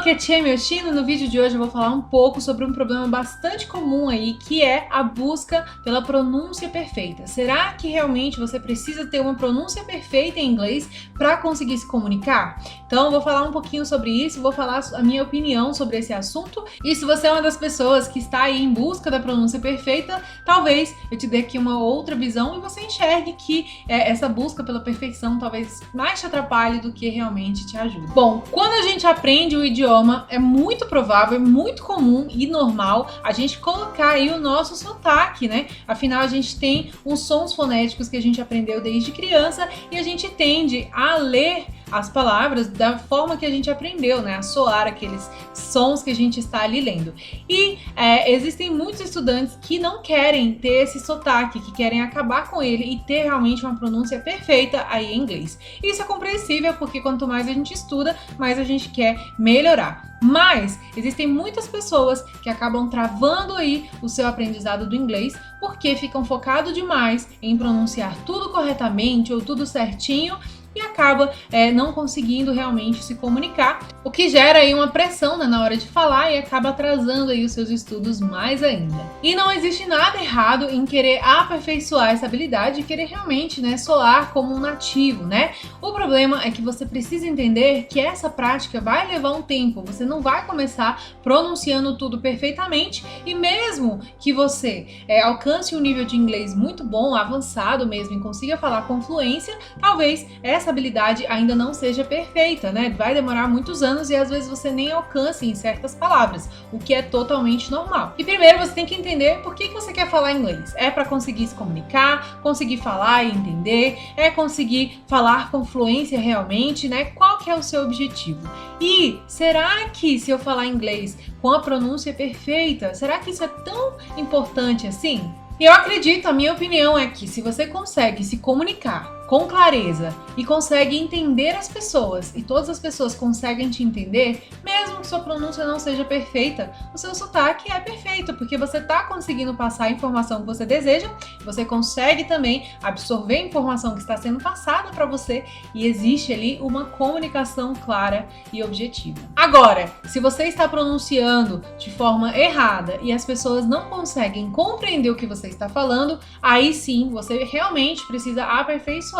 aqui é Tia Mioshino. No vídeo de hoje eu vou falar um pouco sobre um problema bastante comum aí, que é a busca pela pronúncia perfeita. Será que realmente você precisa ter uma pronúncia perfeita em inglês para conseguir se comunicar? Então eu vou falar um pouquinho sobre isso, vou falar a minha opinião sobre esse assunto. E se você é uma das pessoas que está aí em busca da pronúncia perfeita, talvez eu te dê aqui uma outra visão e você enxergue que essa busca pela perfeição talvez mais te atrapalhe do que realmente te ajude. Bom, quando a gente aprende o idioma, é muito provável, é muito comum e normal a gente colocar aí o nosso sotaque, né? Afinal, a gente tem uns sons fonéticos que a gente aprendeu desde criança e a gente tende a ler as palavras da forma que a gente aprendeu, né? A soar aqueles sons que a gente está ali lendo. E existem muitos estudantes que não querem ter esse sotaque, que querem acabar com ele e ter realmente uma pronúncia perfeita aí em inglês. Isso é compreensível porque quanto mais a gente estuda, mais a gente quer melhorar. Mas existem muitas pessoas que acabam travando aí o seu aprendizado do inglês porque ficam focados demais em pronunciar tudo corretamente ou tudo certinho e acaba não conseguindo realmente se comunicar, o que gera aí uma pressão, né, na hora de falar e acaba atrasando aí os seus estudos mais ainda. E não existe nada errado em querer aperfeiçoar essa habilidade e querer realmente, né, soar como um nativo, né? O problema é que você precisa entender que essa prática vai levar um tempo, você não vai começar pronunciando tudo perfeitamente e mesmo que você alcance um nível de inglês muito bom, avançado mesmo e consiga falar com fluência, talvez essa habilidade ainda não seja perfeita, né? Vai demorar muitos anos e às vezes você nem alcance em certas palavras, o que é totalmente normal. E primeiro você tem que entender por que você quer falar inglês. É para conseguir se comunicar, conseguir falar e entender, é conseguir falar com fluência realmente, né? Qual que é o seu objetivo? E será que se eu falar inglês com a pronúncia perfeita, será que isso é tão importante assim? E eu acredito, a minha opinião é que se você consegue se comunicar com clareza e consegue entender as pessoas e todas as pessoas conseguem te entender, mesmo que sua pronúncia não seja perfeita, o seu sotaque é perfeito, porque você está conseguindo passar a informação que você deseja, você consegue também absorver a informação que está sendo passada para você e existe ali uma comunicação clara e objetiva. Agora, se você está pronunciando de forma errada e as pessoas não conseguem compreender o que você está falando, aí sim você realmente precisa aperfeiçoar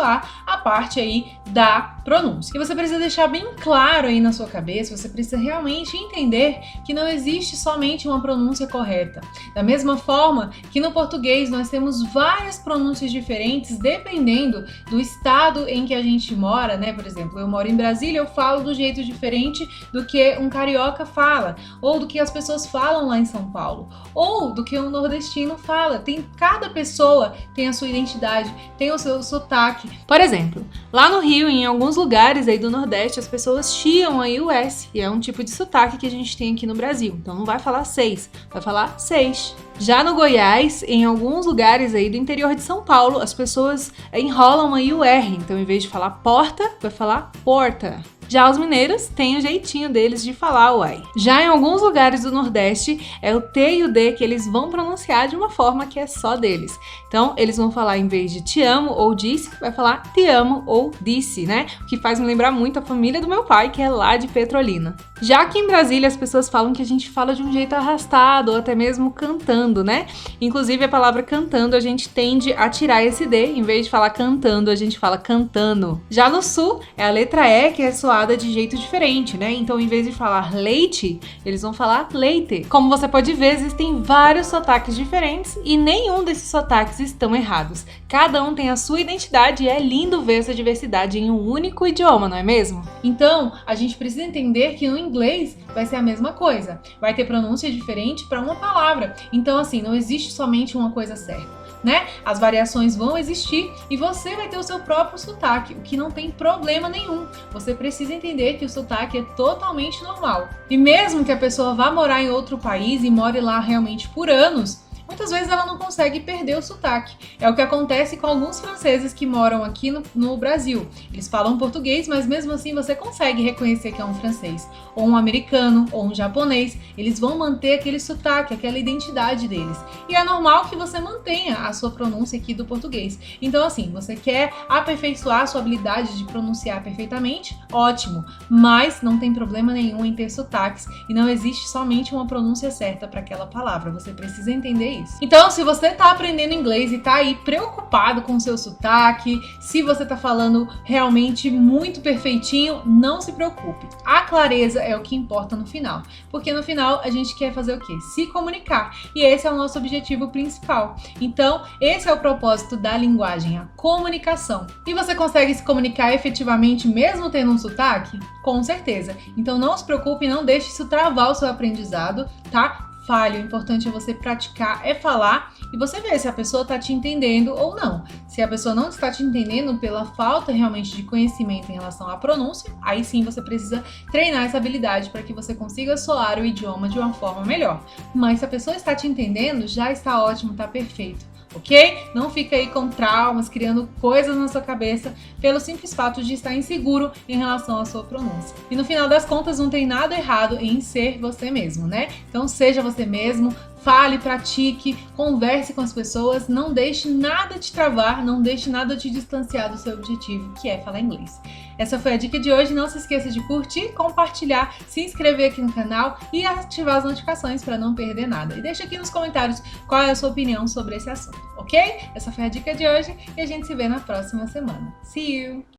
a parte aí da pronúncia. E você precisa deixar bem claro aí na sua cabeça, você precisa realmente entender que não existe somente uma pronúncia correta. Da mesma forma que no português nós temos várias pronúncias diferentes dependendo do estado em que a gente mora, né? Por exemplo, eu moro em Brasília, eu falo do jeito diferente do que um carioca fala, ou do que as pessoas falam lá em São Paulo, ou do que um nordestino fala. Cada pessoa tem a sua identidade, tem o seu sotaque. Por exemplo, lá no Rio, em alguns lugares aí do Nordeste, as pessoas chiam aí o S, e é um tipo de sotaque que a gente tem aqui no Brasil. Então não vai falar seis, vai falar seis. Já no Goiás, em alguns lugares aí do interior de São Paulo, as pessoas enrolam aí o R. Então, em vez de falar porta, vai falar porta. Já os mineiros têm o jeitinho deles de falar o ai. Já em alguns lugares do Nordeste, é o T e o D que eles vão pronunciar de uma forma que é só deles. Então, eles vão falar, em vez de te amo ou disse, vai falar te amo ou disse, né? O que faz me lembrar muito a família do meu pai, que é lá de Petrolina. Já aqui em Brasília, as pessoas falam que a gente fala de um jeito arrastado ou até mesmo cantando, né? Inclusive, a palavra cantando, a gente tende a tirar esse D. Em vez de falar cantando, a gente fala cantando. Já no Sul, é a letra E que é soada de jeito diferente, né? Então, em vez de falar leite, eles vão falar leite. Como você pode ver, existem vários sotaques diferentes e nenhum desses sotaques estão errados. Cada um tem a sua identidade e é lindo ver essa diversidade em um único idioma, não é mesmo? Então, a gente precisa entender que no inglês vai ser a mesma coisa. Vai ter pronúncia diferente para uma palavra. Então, assim, não existe somente uma coisa certa, né? As variações vão existir e você vai ter o seu próprio sotaque, o que não tem problema nenhum. Você precisa entender que o sotaque é totalmente normal. E mesmo que a pessoa vá morar em outro país e more lá realmente por anos, muitas vezes ela não consegue perder o sotaque. É o que acontece com alguns franceses que moram aqui no Brasil. Eles falam português, mas mesmo assim você consegue reconhecer que é um francês, ou um americano, ou um japonês. Eles vão manter aquele sotaque, aquela identidade deles. E é normal que você mantenha a sua pronúncia aqui do português. Então, assim, você quer aperfeiçoar a sua habilidade de pronunciar perfeitamente? Ótimo, mas não tem problema nenhum em ter sotaques e não existe somente uma pronúncia certa para aquela palavra. Você precisa entender isso. Então, se você está aprendendo inglês e está aí preocupado com o seu sotaque, se você está falando realmente muito perfeitinho, não se preocupe. A clareza é o que importa no final, porque no final a gente quer fazer o quê? Se comunicar. E esse é o nosso objetivo principal. Então, esse é o propósito da linguagem, a comunicação. E você consegue se comunicar efetivamente mesmo tendo um sotaque? Com certeza. Então não se preocupe, não deixe isso travar o seu aprendizado, tá? Fale, o importante é você praticar, é falar e você ver se a pessoa está te entendendo ou não. Se a pessoa não está te entendendo pela falta realmente de conhecimento em relação à pronúncia, aí sim você precisa treinar essa habilidade para que você consiga soar o idioma de uma forma melhor. Mas se a pessoa está te entendendo, já está ótimo, está perfeito. Ok? Não fica aí com traumas, criando coisas na sua cabeça pelo simples fato de estar inseguro em relação à sua pronúncia. E no final das contas, não tem nada errado em ser você mesmo, né? Então seja você mesmo, fale, pratique, converse com as pessoas, não deixe nada te travar, não deixe nada te distanciar do seu objetivo, que é falar inglês. Essa foi a dica de hoje, não se esqueça de curtir, compartilhar, se inscrever aqui no canal e ativar as notificações para não perder nada. E deixa aqui nos comentários qual é a sua opinião sobre esse assunto, ok? Essa foi a dica de hoje e a gente se vê na próxima semana. See you!